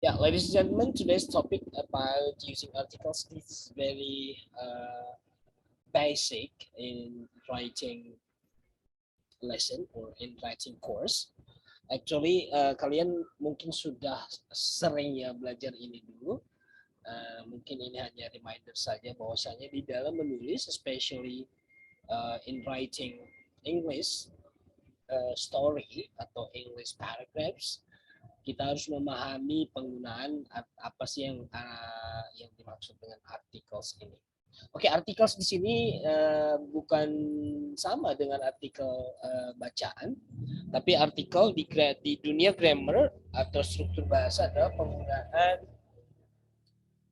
Yeah, ladies and gentlemen, today's topic about using articles is very basic in writing lesson or in writing course. Actually, kalian mungkin sudah sering ya belajar ini dulu. Mungkin ini hanya reminder saja bahwasanya di dalam menulis, especially in writing English story atau English paragraphs, kita harus memahami penggunaan apa sih yang dimaksud dengan articles ini. Oke, articles di sini bukan sama dengan artikel bacaan, tapi artikel di dunia grammar atau struktur bahasa adalah penggunaan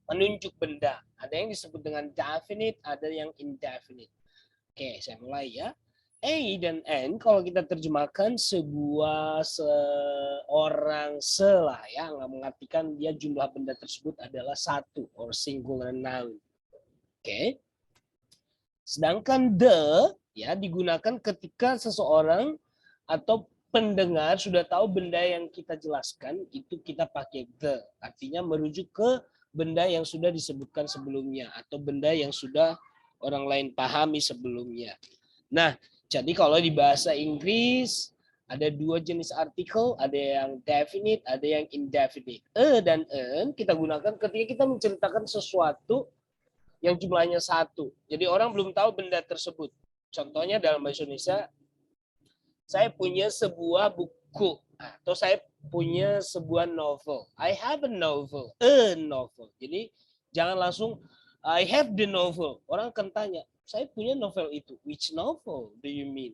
menunjuk benda. Ada yang disebut dengan definite, ada yang indefinite. Oke, saya mulai ya. A dan N kalau kita terjemahkan seorang selah ya, nggak mengartikan dia jumlah benda tersebut adalah satu or singular noun. Oke. Sedangkan the ya digunakan ketika seseorang atau pendengar sudah tahu benda yang kita jelaskan, itu kita pakai the. Artinya merujuk ke benda yang sudah disebutkan sebelumnya atau benda yang sudah orang lain pahami sebelumnya. Nah, jadi kalau di bahasa Inggris ada dua jenis artikel, ada yang definite, ada yang indefinite. Dan en kita gunakan ketika kita menceritakan sesuatu yang jumlahnya satu. Jadi orang belum tahu benda tersebut. Contohnya dalam bahasa Indonesia, saya punya sebuah buku atau saya punya sebuah novel. I have a novel, a novel. Jadi jangan langsung I have the novel. Orang akan tanya, saya punya novel itu. Which novel do you mean?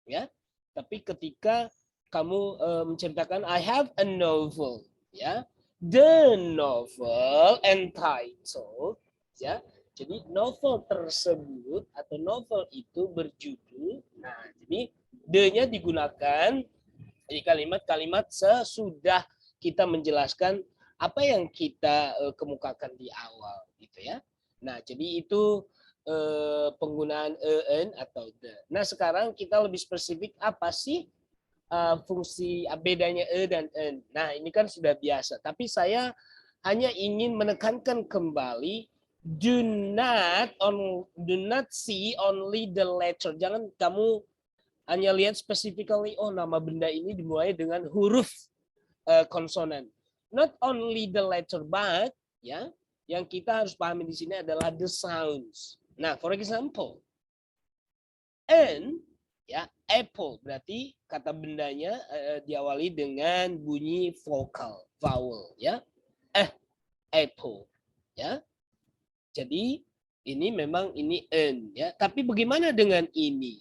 Ya. Tapi ketika kamu menceritakan I have a novel, ya. The novel entitled, ya. Jadi novel tersebut atau novel itu berjudul. Nah, jadi the-nya digunakan di kalimat-kalimat sesudah kita menjelaskan apa yang kita kemukakan di awal gitu ya. Nah, jadi itu penggunaan en atau the. Nah, sekarang kita lebih spesifik apa sih fungsi bedanya dan en. Nah, ini kan sudah biasa, tapi saya hanya ingin menekankan kembali do not see only the letter. Jangan kamu hanya lihat specifically nama benda ini dimulai dengan huruf konsonan. Not only the letter but ya, yang kita harus pahami di sini adalah the sounds. Nah, for example, and ya apple berarti kata bendanya diawali dengan bunyi vowel ya. Apple ya. Jadi ini memang ini en ya. Tapi bagaimana dengan ini?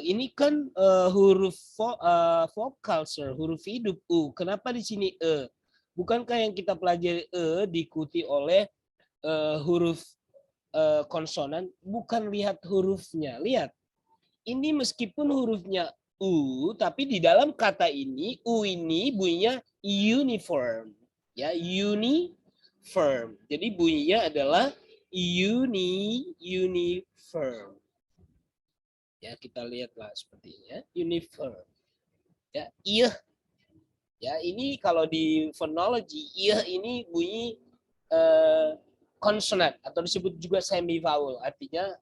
Ini kan huruf vokal, sir, huruf hidup Kenapa di sini Bukankah yang kita pelajari diikuti oleh huruf konsonan? Bukan, lihat hurufnya. Lihat. Ini meskipun hurufnya tapi di dalam kata ini ini bunyinya uniform. Ya, uniform. Jadi bunyinya adalah uniform. Ya, kita lihatlah seperti ini ya, uniform. Ya, ya ini kalau di phonology ini bunyi konsonant atau disebut juga semi vowel. Artinya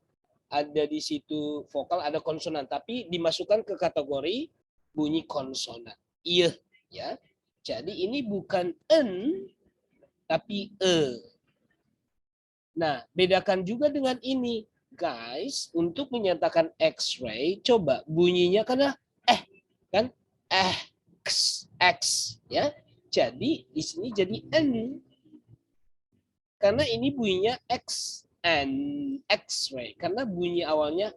ada di situ vokal, ada konsonan, tapi dimasukkan ke kategori bunyi konsonan. Ya. Jadi ini bukan en tapi Nah, bedakan juga dengan ini. Guys, untuk menyatakan X-ray, coba bunyinya karena kan X ya. Jadi di sini jadi N. Karena ini bunyinya X and X-ray. Karena bunyi awalnya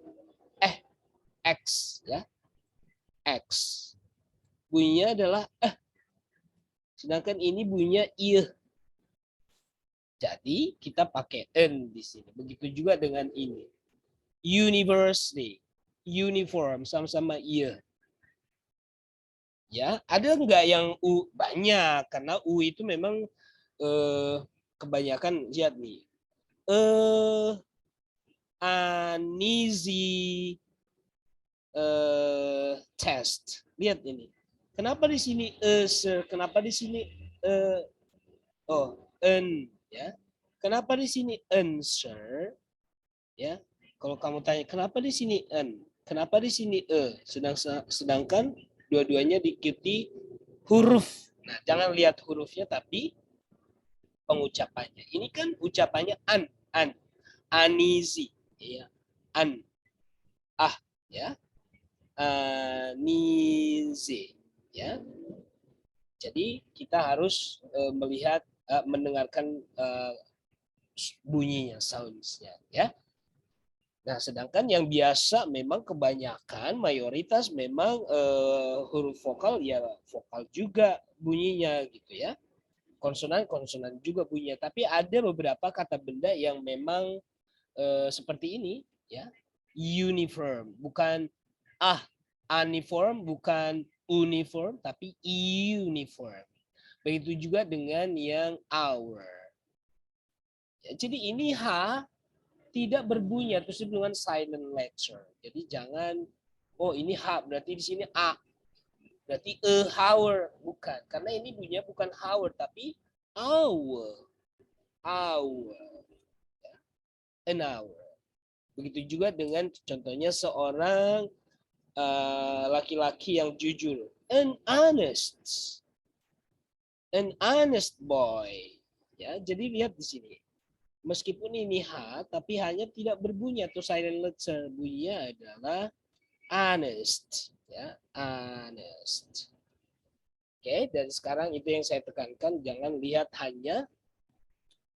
X ya. X. Bunyinya adalah sedangkan ini bunyinya Jadi kita pakai N di sini. Begitu juga dengan ini. University, uniform, sama-sama Ya, ada nggak yang U? Banyak, karena U itu memang kebanyakan, lihat nih. An easy test. Lihat ini. Kenapa di sini sir? Kenapa di sini ya. Kenapa di sini sir? Ya. Kalau kamu tanya kenapa di sini kenapa di sini sedangkan dua-duanya diikuti huruf. Nah, jangan lihat hurufnya tapi pengucapannya. Ini kan ucapannya uneasy, ya. Ya. Uneasy, ya. Jadi kita harus melihat mendengarkan bunyinya, sounds-nya, ya. Nah, sedangkan yang biasa memang kebanyakan mayoritas memang huruf vokal ya vokal juga bunyinya gitu ya. Konsonan juga bunyinya, tapi ada beberapa kata benda yang memang seperti ini ya. Uniform, bukan uniform, bukan uniform tapi uniform. Begitu juga dengan yang hour. Ya, jadi ini tidak berbunyi atau dengan silent letter. Jadi jangan ini H berarti di sini A. Berarti hour, bukan. Karena ini bunyinya bukan hour tapi hour. An hour. Begitu juga dengan contohnya seorang laki-laki yang jujur. An honest boy. Ya, jadi lihat di sini. Meskipun ini H, tapi hanya tidak berbunyi atau silent letter. Bunyinya adalah honest. Ya, honest. Oke, dan sekarang itu yang saya tekankan. Jangan lihat hanya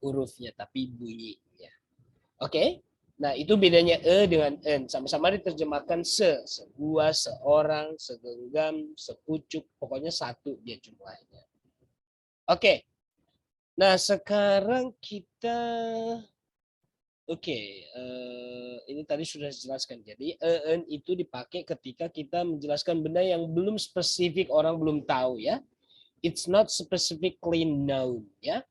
hurufnya, tapi bunyinya. Oke, nah itu bedanya dengan n. Sama-sama diterjemahkan sebuah, seorang, segenggam, sepucuk. Pokoknya satu dia jumlahnya. Oke. Nah, sekarang kita ini tadi sudah dijelaskan. Jadi en itu dipakai ketika kita menjelaskan benda yang belum spesifik, orang belum tahu ya. It's not specifically known ya.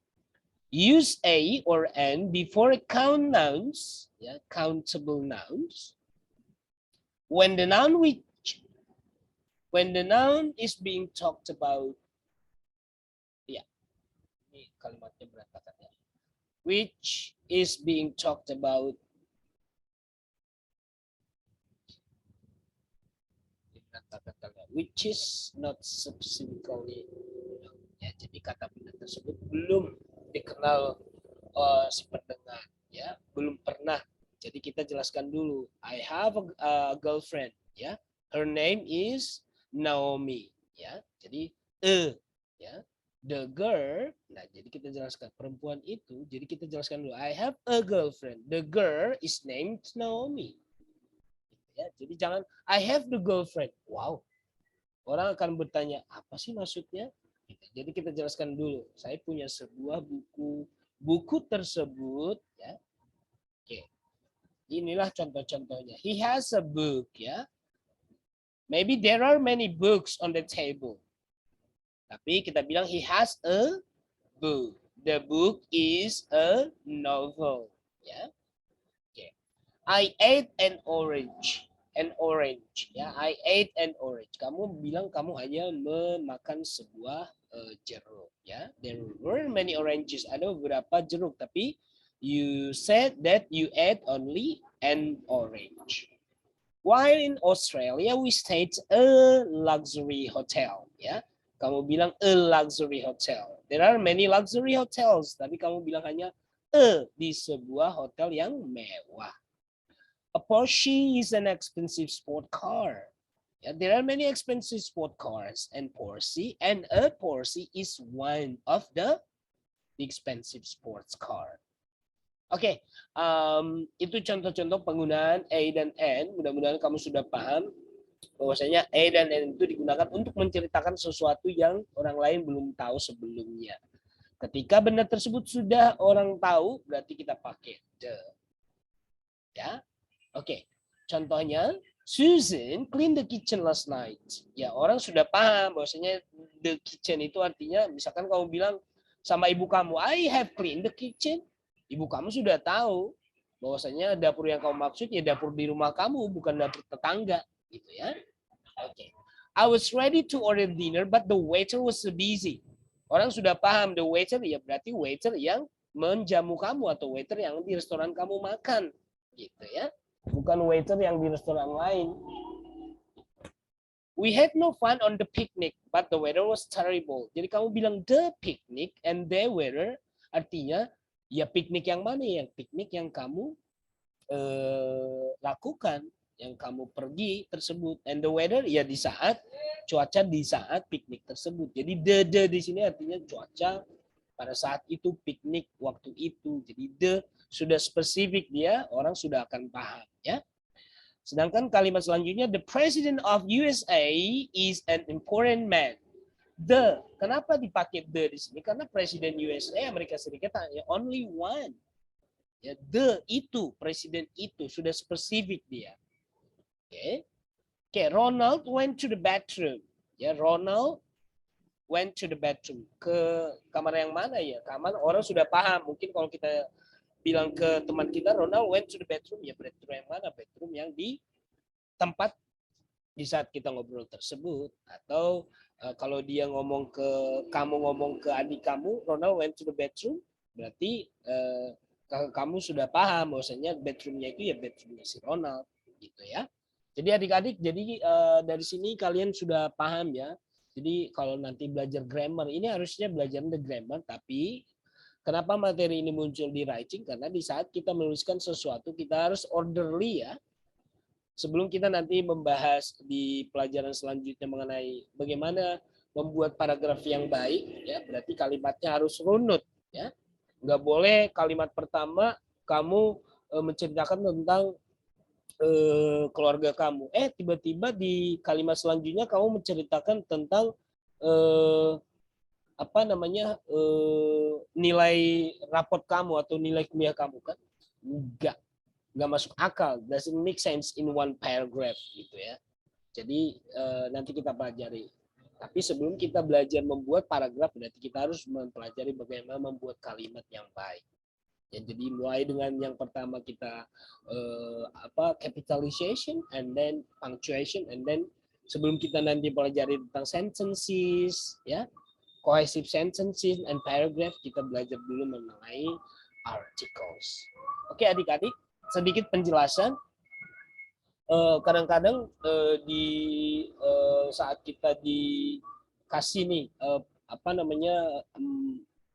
Use a or an before count nouns, ya, countable nouns. When the noun is being talked about, ya, ini kalimatnya berantakan ya. Which is being talked about. Which is not specifically. Ya, jadi kata benda tersebut belum dikenal si pendengar, ya, belum pernah. Jadi kita jelaskan dulu. I have a girlfriend, ya. Her name is Naomi, ya. Jadi ya. The girl, nah jadi kita jelaskan perempuan itu, jadi kita jelaskan dulu. I have a girlfriend. The girl is named Naomi. Ya, jadi jangan I have the girlfriend. Wow. Orang akan bertanya, apa sih maksudnya? Jadi kita jelaskan dulu. Saya punya sebuah buku. Buku tersebut, ya. Oke. Inilah contoh-contohnya. He has a book, ya. Maybe there are many books on the table. Tapi kita bilang he has a book. The book is a novel, ya. Oke. I ate an orange. An orange, ya. I ate an orange. Kamu bilang kamu hanya memakan sebuah jeruk, ya. There were many oranges. Ada beberapa jeruk, tapi you said that you ate only an orange. While in Australia we stayed a luxury hotel, ya. Kamu bilang a luxury hotel. There are many luxury hotels, tapi kamu bilang hanya di sebuah hotel yang mewah. A Porsche is an expensive sport car. Yeah, there are many expensive sport cars and a Porsche is one of the expensive sports car. Oke, itu contoh-contoh penggunaan a dan n. Mudah-mudahan kamu sudah paham bahwasanya a dan n itu digunakan untuk menceritakan sesuatu yang orang lain belum tahu sebelumnya. Ketika benda tersebut sudah orang tahu, berarti kita pakai the. Ya, oke. Contohnya, Susan clean the kitchen last night. Ya, orang sudah paham bahwasanya the kitchen itu artinya, misalkan kamu bilang sama ibu kamu, I have cleaned the kitchen. Ibu kamu sudah tahu bahwasanya dapur yang kamu maksud ya dapur di rumah kamu, bukan dapur tetangga, gitu ya. Oke. I was ready to order dinner, but the waiter was so busy. Orang sudah paham the waiter, ya berarti waiter yang menjamu kamu atau waiter yang di restoran kamu makan, gitu ya. Bukan waiter yang di restoran lain. We had no fun on the picnic, but the weather was terrible. Jadi kamu bilang the picnic and the weather, artinya ya piknik yang mana ya? Piknik yang kamu lakukan, yang kamu pergi tersebut. And the weather ya di saat cuaca di saat piknik tersebut. Jadi the di sini artinya cuaca pada saat itu, piknik waktu itu. Jadi the sudah spesifik, dia orang sudah akan paham ya. Sedangkan kalimat selanjutnya, the president of USA is an important man. The, kenapa dipakai the di sini? Karena presiden USA Amerika Serikat hanya only one. Ya, the itu, presiden itu sudah spesifik dia. Oke. Oke, Ronald went to the bathroom. Ya, Ronald went to the bathroom. Ke kamar yang mana ya? Kamar orang sudah paham. Mungkin kalau kita bilang ke teman kita, Ronald went to the bathroom, ya bathroom yang mana? Bathroom yang di tempat di saat kita ngobrol tersebut. Atau kalau dia ngomong ke kamu, ngomong ke adik kamu, Ronald went to the bathroom, berarti kamu sudah paham bahwasanya bedroomnya itu ya bedroomnya si Ronald, gitu ya. Jadi adik-adik, jadi dari sini kalian sudah paham ya. Jadi kalau nanti belajar grammar, ini harusnya belajar the grammar, tapi kenapa materi ini muncul di writing? Karena di saat kita menuliskan sesuatu, kita harus orderly ya. Sebelum kita nanti membahas di pelajaran selanjutnya mengenai bagaimana membuat paragraf yang baik, ya berarti kalimatnya harus runut, ya. Nggak boleh kalimat pertama kamu menceritakan tentang keluarga kamu. Tiba-tiba di kalimat selanjutnya kamu menceritakan tentang nilai raport kamu atau nilai kuliah kamu, kan? Nggak masuk akal. Doesn't make sense in one paragraph, gitu ya. Jadi nanti kita pelajari. Tapi sebelum kita belajar membuat paragraf, berarti kita harus mempelajari bagaimana membuat kalimat yang baik. Ya, jadi mulai dengan yang pertama kita capitalization, and then punctuation, and then sebelum kita nanti pelajari tentang sentences, ya, cohesive sentences and paragraph, kita belajar dulu mengenai articles. Oke adik-adik, sedikit penjelasan. Kadang-kadang di saat kita dikasih nih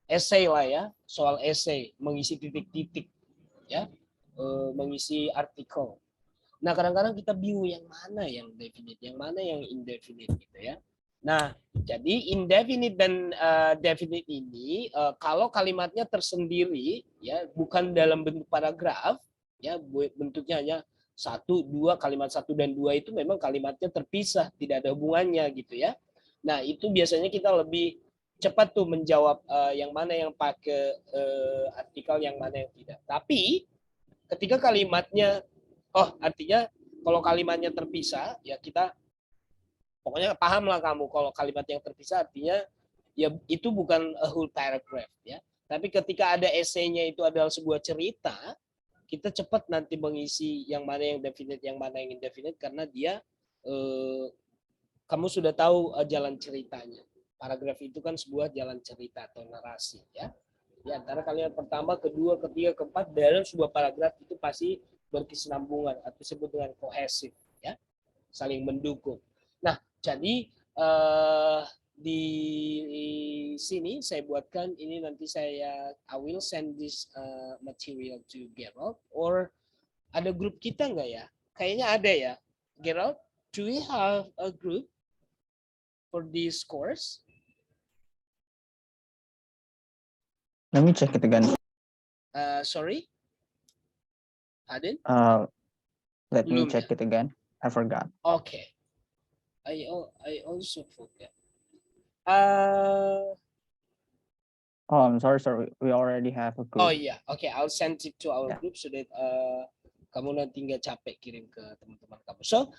essay lah ya, soal essay mengisi titik-titik ya, mengisi artikel. Nah kadang-kadang kita bingung yang mana yang definite, yang mana yang indefinite, gitu ya. Nah jadi indefinite dan definite ini kalau kalimatnya tersendiri ya, bukan dalam bentuk paragraf ya, bentuknya hanya 1, 2, kalimat 1 dan 2 itu memang kalimatnya terpisah, tidak ada hubungannya, gitu ya. Nah itu biasanya kita lebih cepat tuh menjawab yang mana yang pakai artikel, yang mana yang tidak. Tapi ketika kalimatnya, artinya kalau kalimatnya terpisah ya, kita pokoknya paham lah kamu, kalau kalimat yang terpisah artinya ya itu bukan a whole paragraph ya. Tapi ketika ada esainya, itu adalah sebuah cerita, kita cepat nanti mengisi yang mana yang definite, yang mana yang indefinite, karena dia kamu sudah tahu jalan ceritanya. Paragraf itu kan sebuah jalan cerita atau narasi ya. Di antara kalimat pertama, kedua, ketiga, keempat dalam sebuah paragraf itu pasti berkesinambungan atau disebut dengan kohesif ya, saling mendukung. Nah, jadi di sini saya buatkan ini, nanti I will send this material to Gerald, or ada grup kita nggak ya? Kayaknya ada ya. Gerald, do we have a group for this course? Let me check it again. Sorry? Adin? Let me check it again. I forgot. Okay. I also forgot. I'm sorry. We already have a group. Oh iya, okay. I'll send it to our group so that kamu nanti nggak capek kirim ke teman-teman kamu. So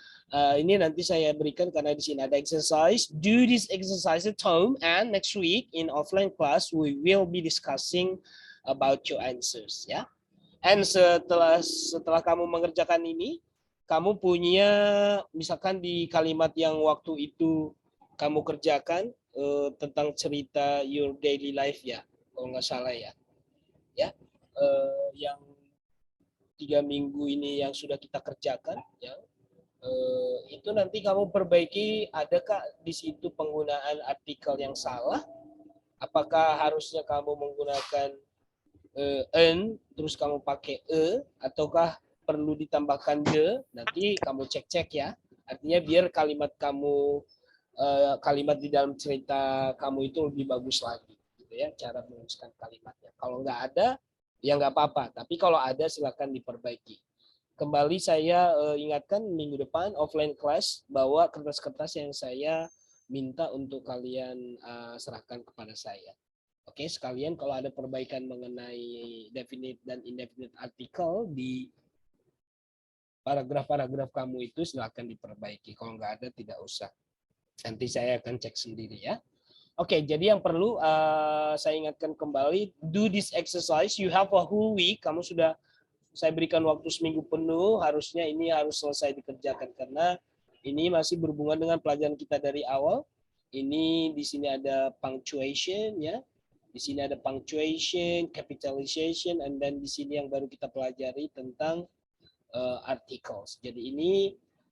ini nanti saya berikan karena di sini ada exercise. Do this exercise at home, and next week in offline class we will be discussing about your answers ya. And setelah kamu mengerjakan ini, kamu punya misalkan di kalimat yang waktu itu kamu kerjakan, tentang cerita your daily life ya, kalau nggak salah ya. Ya, yang 3 minggu ini yang sudah kita kerjakan, ya, itu nanti kamu perbaiki. Adakah di situ penggunaan artikel yang salah? Apakah harusnya kamu menggunakan en terus kamu pakai ataukah perlu ditambahkan de? Nanti kamu cek-cek ya. Artinya biar kalimat kamu kalimat di dalam cerita kamu itu lebih bagus lagi, gitu ya, cara menuliskan kalimatnya. Kalau nggak ada ya nggak apa-apa, tapi kalau ada silakan diperbaiki. Kembali saya ingatkan minggu depan offline class bawa kertas-kertas yang saya minta untuk kalian serahkan kepada saya. Oke, sekalian kalau ada perbaikan mengenai definite dan indefinite artikel di paragraf-paragraf kamu itu silakan diperbaiki. Kalau nggak ada tidak usah. Nanti saya akan cek sendiri ya. Oke, jadi yang perlu saya ingatkan kembali, do this exercise. You have a whole week. Kamu sudah saya berikan waktu seminggu penuh. Harusnya ini harus selesai dikerjakan karena ini masih berhubungan dengan pelajaran kita dari awal. Ini di sini ada punctuation ya. Di sini ada punctuation, capitalization, and then di sini yang baru kita pelajari tentang articles. Jadi ini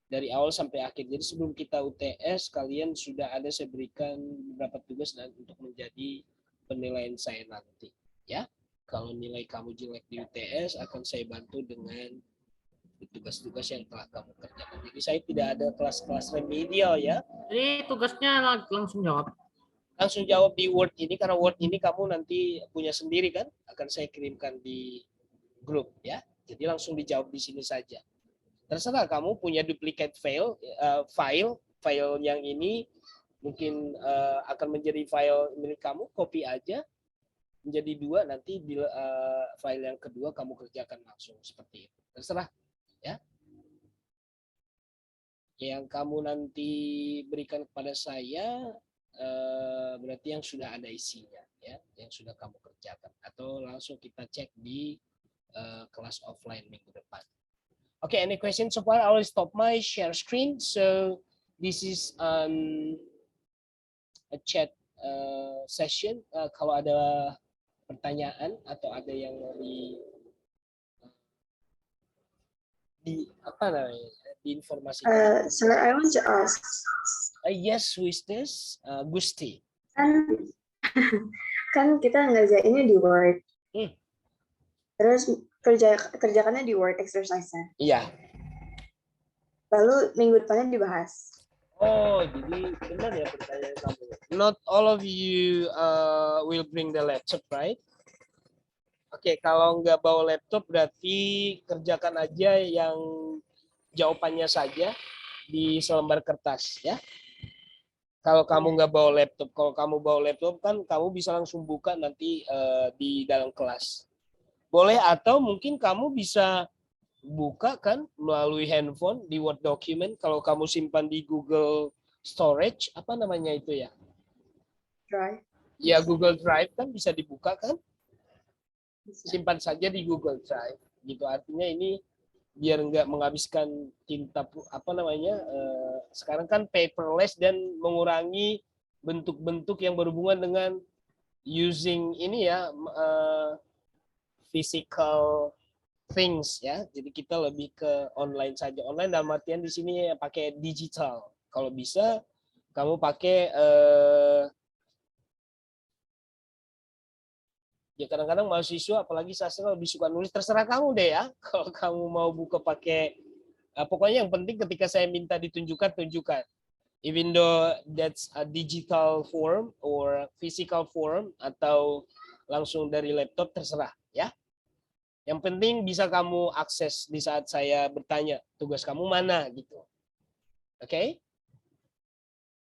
dari awal sampai akhir. Jadi sebelum kita UTS, kalian sudah ada saya berikan beberapa tugas dan untuk menjadi penilaian saya nanti. Ya, kalau nilai kamu jelek di UTS, akan saya bantu dengan tugas-tugas yang telah kamu kerjakan. Jadi saya tidak ada kelas-kelas remedial ya. Jadi tugasnya langsung jawab. Langsung jawab di Word ini, karena Word ini kamu nanti punya sendiri kan, akan saya kirimkan di grup ya. Jadi langsung dijawab di sini saja. Terserah kamu punya duplicate file yang ini mungkin akan menjadi file milik kamu, copy aja menjadi 2, nanti di file yang kedua kamu kerjakan langsung seperti itu. Terserah ya. Yang kamu nanti berikan kepada saya berarti yang sudah ada isinya ya, yang sudah kamu kerjakan, atau langsung kita cek di kelas offline minggu depan. Okay, any questions so far? I will stop my share screen. So this is a chat session. Kalau ada pertanyaan atau ada yang di apa namanya, diinformasikan. Sir, I want to ask. Yes, who is this? Gusti. Kan kita ngerjainnya di Word. Terus kerjakannya di Word exercise-nya. Iya. Lalu minggu depannya dibahas. Oh, jadi benar ya pertanyaan kamu. Not all of you will bring the laptop, right? Oke, kalau nggak bawa laptop berarti kerjakan aja yang jawabannya saja di selembar kertas ya. Kalau kamu nggak bawa laptop, kalau kamu bawa laptop kan kamu bisa langsung buka nanti di dalam kelas. Boleh, atau mungkin kamu bisa buka kan melalui handphone di Word document. Kalau kamu simpan di Google Storage, apa namanya itu ya? Drive. Ya, Google Drive kan bisa dibuka kan? Bisa. Simpan saja di Google Drive. Gitu, artinya ini biar nggak menghabiskan tinta, apa namanya, sekarang kan paperless dan mengurangi bentuk-bentuk yang berhubungan dengan using ini ya, physical things ya. Jadi kita lebih ke online saja. Online dalam artian di sini pakai digital. Kalau bisa kamu pakai ya, kadang-kadang mahasiswa apalagi sastra lebih suka nulis. Terserah kamu deh ya. Kalau kamu mau buka pakai pokoknya yang penting ketika saya minta ditunjukkan, tunjukkan. Even though that's a digital form or physical form atau langsung dari laptop, terserah ya. Yang penting bisa kamu akses di saat saya bertanya, tugas kamu mana gitu. Oke?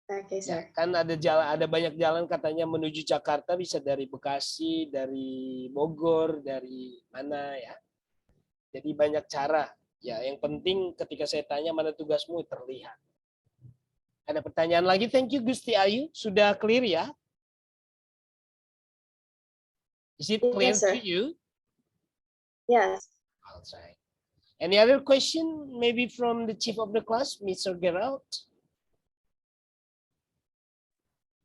Oke, Ya, sir. kan ada jalan, ada banyak jalan katanya menuju Jakarta, bisa dari Bekasi, dari Bogor, dari mana ya. Jadi banyak cara. Ya, yang penting ketika saya tanya mana tugasmu terlihat. Ada pertanyaan lagi? Thank you Gusti Ayu, sudah clear ya? Is it clear Yes, to sir. you? Yes. Outside. Any other question? Maybe from the chief of the class, Mr. Gerald?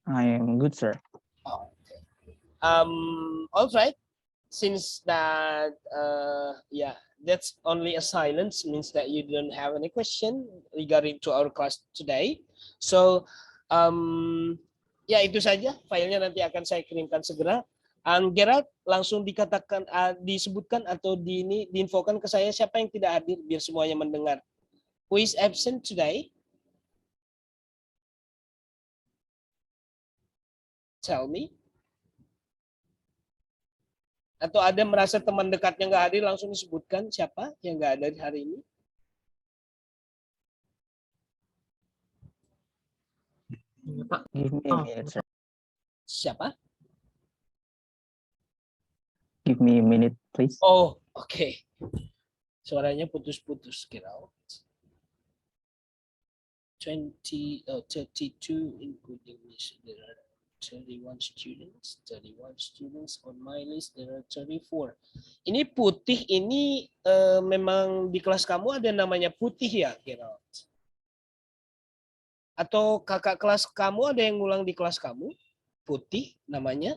I am good, sir. Oh, okay. All right. Since that, yeah, that's only a silence, means that you don't have any question regarding to our class today. So, ya itu saja. Filenya nanti akan saya kirimkan segera. Gerald, langsung dikatakan, disebutkan atau diinfokan ke saya siapa yang tidak hadir biar semuanya mendengar. Who is absent today? Tell me. Atau ada merasa teman dekatnya nggak hadir, langsung disebutkan siapa yang nggak ada hari ini. Iya, Pak. Give me a minute, sir. Siapa? Give me a minute, please. Oh, oke. Suaranya putus-putus, kira. 32 including this. There are 31 students on my list. There are 34. Ini Putih ini memang di kelas kamu ada namanya Putih ya, kira? Atau kakak kelas kamu ada yang ngulang di kelas kamu? Putih namanya?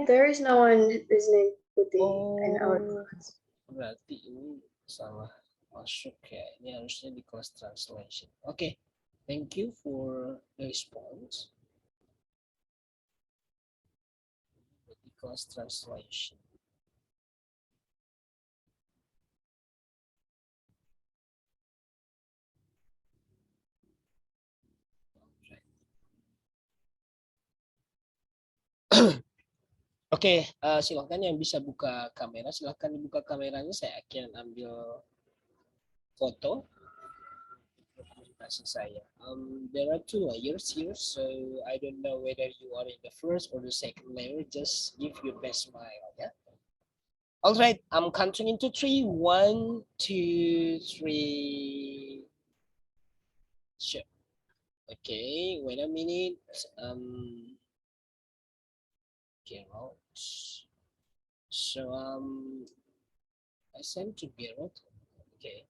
There is no one whose name Putih in our class. Berarti ini salah masuk ya. Ini harusnya di kelas translation. Oke. Thank you for the response. Di kelas translation. Oke, silakan yang bisa buka kamera, silakan dibuka kameranya. Saya akan ambil foto presentasi saya. There are 2 layers here, so I don't know whether you are in the first or the second layer. Just give your best smile, yeah. All right, I'm counting into 3. 1, 2, 3. Sure. Okay, wait a minute. Gerald. So I sent to Gerald. Okay.